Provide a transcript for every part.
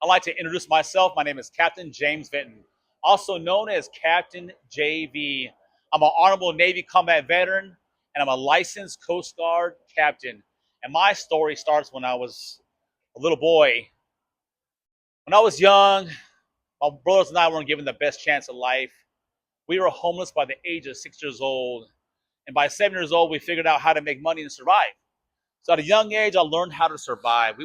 I'd like to introduce myself. My name is Captain James Vinton, also known as Captain JV. I'm an Honorable Navy combat veteran, and I'm a licensed Coast Guard captain. And my story starts when I was a little boy. When I was young, my brothers and I weren't given the best chance of life. We were homeless by the age of 6 years old. And by 7 years old, we figured out how to make money and survive. So at a young age, I learned how to survive.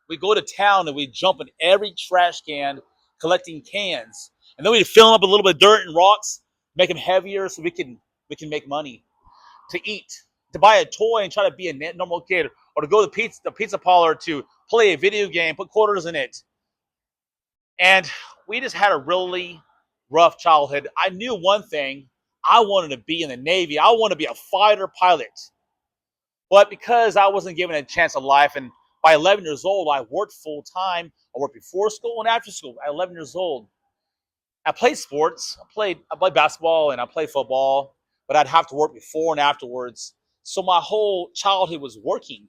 We go to town and we jump in every trash can collecting cans, and then we fill them up with a little bit of dirt and rocks, make them heavier so we can make money to eat, to buy a toy and try to be a normal kid, or to go to the pizza parlor to play a video game, put quarters in it. And we just had a really rough childhood. I knew one thing: I wanted to be in the Navy. I wanted to be a fighter pilot. But because I wasn't given a chance of life, and by 11 years old, I worked full time. I worked before school and after school. At 11 years old, I played sports. I played basketball and I played football, but I'd have to work before and afterwards. So my whole childhood was working,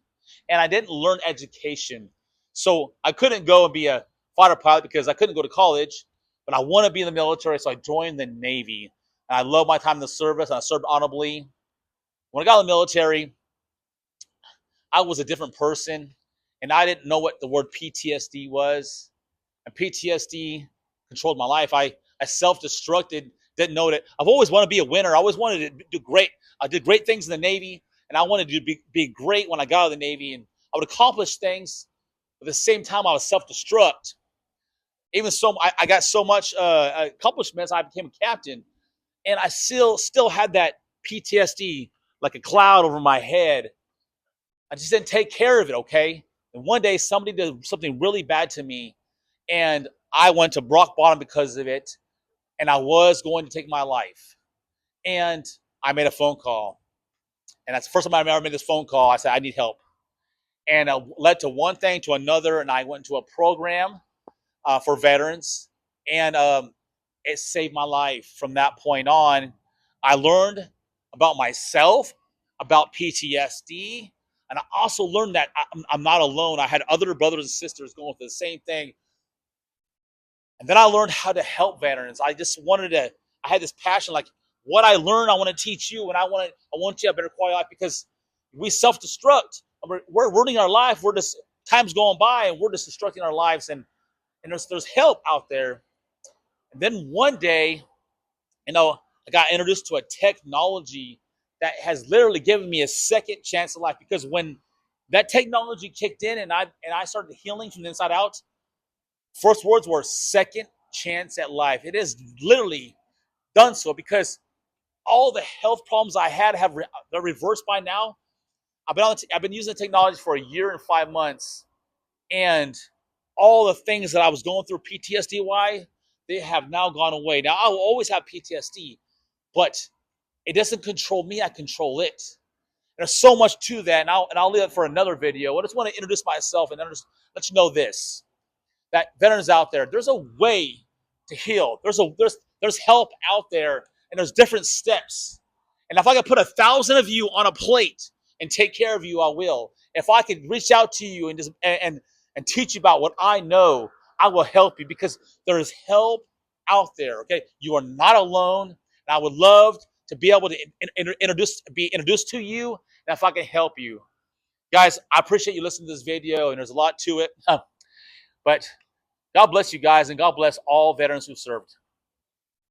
and I didn't learn education. So I couldn't go and be a fighter pilot because I couldn't go to college. But I want to be in the military, so I joined the Navy. And I love my time in the service, and I served honorably. When I got in the military, I was a different person, and I didn't know what the word PTSD was. And PTSD controlled my life. I self-destructed, didn't know that. I've always wanted to be a winner. I always wanted to do great. I did great things in the Navy, and I wanted to be great when I got out of the Navy. And I would accomplish things, but at the same time, I was self-destruct. Even so, I got so much accomplishments, I became a captain, and I still had that PTSD like a cloud over my head. I just didn't take care of it, okay? And one day somebody did something really bad to me, and I went to rock bottom because of it, and I was going to take my life. And I made a phone call, and that's the first time I ever made this phone call. I said, I need help. And it led to one thing to another, and I went to a program for veterans, and it saved my life. From that point on, I learned about myself, about PTSD, and I also learned that I'm not alone. I had other brothers and sisters going through the same thing. And then I learned how to help veterans. I had this passion, like what I learned, I want to teach you, and I want you to have a better quality of life because we self-destruct. We're ruining our life. We're just, time's going by, and we're just destructing our lives. And there's help out there. And then one day, I got introduced to a technology that has literally given me a second chance of life. Because when that technology kicked in, and I started healing from the inside out, first words were second chance at life. It has literally done so because all the health problems I had they're reversed by now. I've been using the technology for a year and 5 months, and all the things that I was going through PTSD why, they have now gone away. Now I will always have PTSD, but it doesn't control me. I control it. There's so much to that, and I'll leave it for another video. I just want to introduce myself and let you know this: that veterans out there, there's a way to heal. There's help out there, and there's different steps. And if I could put 1,000 of you on a plate and take care of you, I will. If I could reach out to you and teach you about what I know, I will help you because there is help out there. Okay, you are not alone, and I would love to be able to be introduced to you, and if I can help you, guys. I appreciate you listening to this video, and there's a lot to it, but God bless you guys, and God bless all veterans who served.